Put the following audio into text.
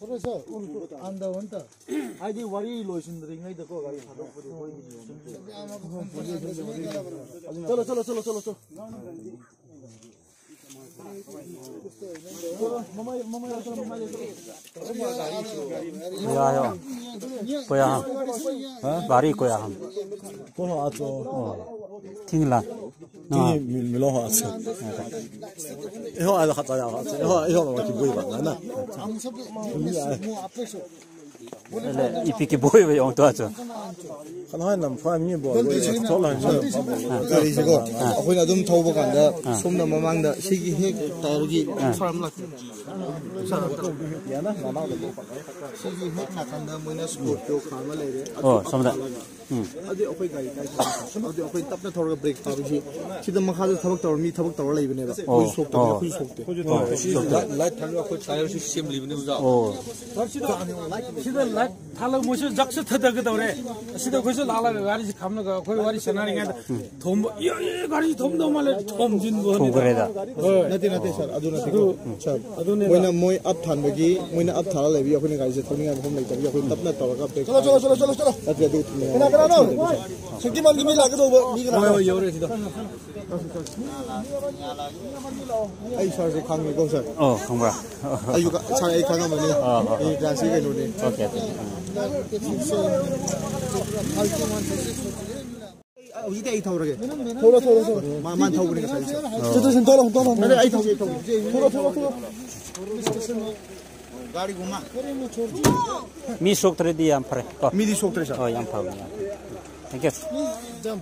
그래서 안다 원다. 아이디 와리 로신들이 ngay được gọi là hoạt động chलो 야요. 뭐야? 말이 거야. 뭐 하죠? 팅라. 이 밀로 하죠. 이거 아주 하자야. 이거 뭐 기분이 많나? 원래 이피키 보여 영도 하죠. 하나는 파임이 뭐 돌아서 가리지고 아코이나 좀 타고 간다. 솜나 마망다 시기 핵 따르기 사람 락 야나 나나도 시기 핵 나간다 뭐냐 스포트 카마 레레 섬다. अदे अखोई गाड़ी का अदे अखोई तपने थोड़ा ब्रेक तारुची सिदा मखादे थबक तौर मी थबक तौर लेबनेबा कोई सोक्ते कोई सोक्ते लाइट थालो अखोई टायर सिस्टम लेबने उजा सिदा लाइट थालो मोसे जक्स थदग तौरे सिदा कोइसो लाला गाडी खामन ग कोइ वारी सनारी गा थोम यो गाडी थोम द माले थोम जिन बो नि 그래다. नते सर अदु नते सर अदुने मोइना मोइ अप थानबगी मोइना अप थाला लेबी अखोइने गाडी से थोमिङा हम लेतबी अखोइ तपने तौरगा ब्रेक चलो अदे दु 그나그나노 새끼만 김이 나가도 미가 나 요래지도 아이 서서 강이 고서 강가 아이가 차에 강하면은 이 간식에 놓네 오케이 이대 이 타오르게 돌아 만 타오르니까 살지 저도 돌아 나래 아이 타오게 돌아 गाड़ी घुमा मी सोक्तरे दिया हम परे मिली सोक्तरे ओ यम पाउ थैंक यू जम